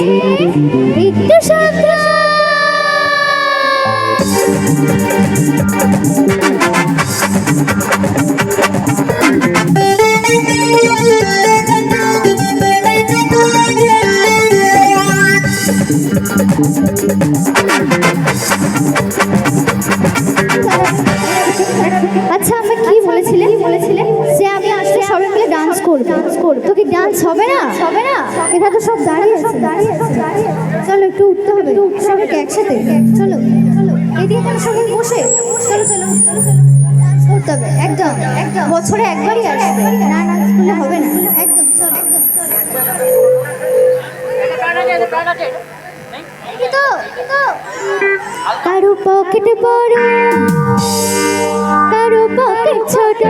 একটু সাবধান। আচ্ছা আমি কি বলেছিলে যে আমি আসলে সবাই মিলে ডান্স করব। তো কি ডান্স হবে না? এটা তো সব দাঁড়িয়ে আছে। চলো একটু উঠতে হবে সবাইকে একসাথে। চলো এদিকে কেন সবাই বসে? চলো ডান্স করতে হবে। একদম বছরে একবারই আসবে, না ডান্স করলে হবে না। একদম চলো কারো পকেট বড় কারো পকেট ছোট,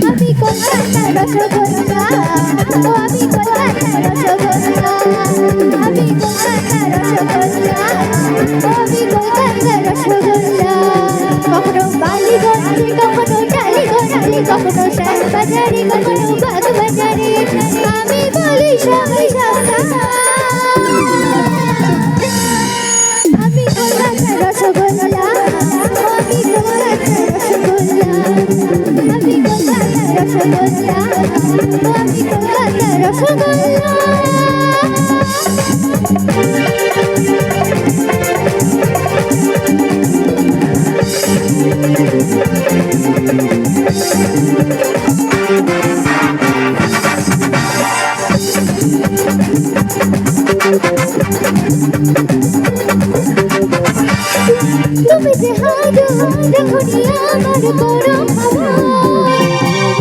আমি কলকাতার রসগোল্লা, আমি কলকাতার রসগোল্লা, আমি কলকাতার রসগোল্লা, আমি কলকাতার রসগোল্লা। কখনো বালিগঞ্জে কখনো টালিগঞ্জে কখনো শ্যামবাজারে কখনো বাগবাজারে আমি বলি সবাই সাবধান। আমি কলকাতার রসগোল্লা, আমি কলকাতার রসগোল্লা, আমি কলকাতার রসগোল্লা, আমি কলকাতার রসগোল্লা। তুমি যে হাডু দেখুনি আমার বড় ভাবা,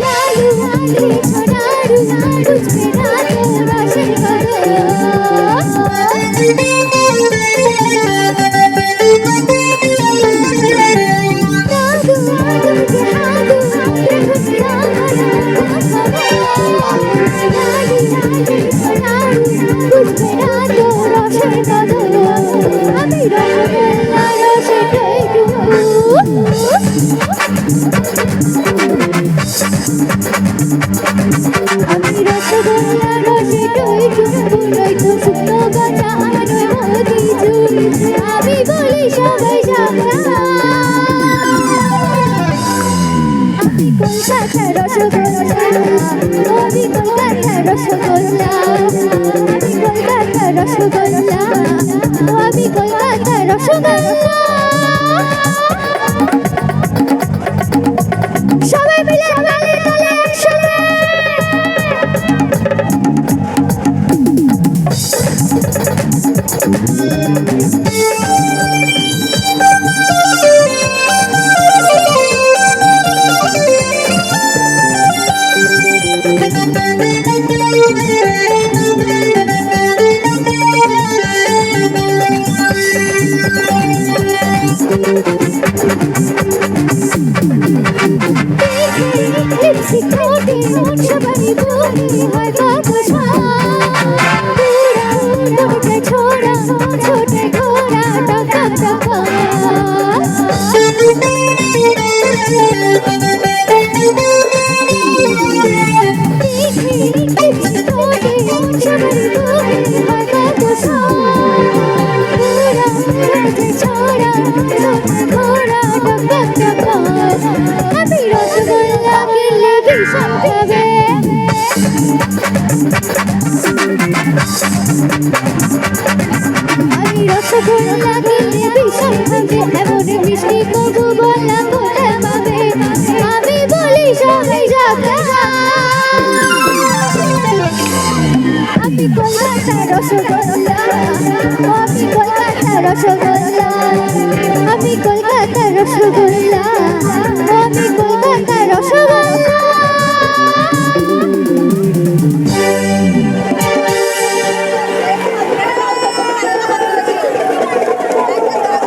লালু লালি সোনারু বুঝবে না তোর রসের গরম। আমি রসগোল্লা রসে টইটু শুকনো গাছা আনোয় মোদি চুল, আমি বলি সবাই সাবধান। আমি কলকাতার রসগোল্লা, আমি কলকাতার রসগোল্লা, আমি কলকাতার রসগোল্লা, আমি কলকাতার রসগোল্লা। সবাই মিলে তালে তালে একসাথে। আমি রসগোল্লা কিনলে ভীষণ খাবে। আমি রসগোল্লা কিনলে ভীষণ খাবে, এমন মিষ্টি কবু বলা কোথায় পাবে? আমি বলি সবাই সাবধান। আমি কলকাতার রসগোল্লা, আমি কলকাতার রসগোল্লা, আমি কলকাতার রসগোল্লা।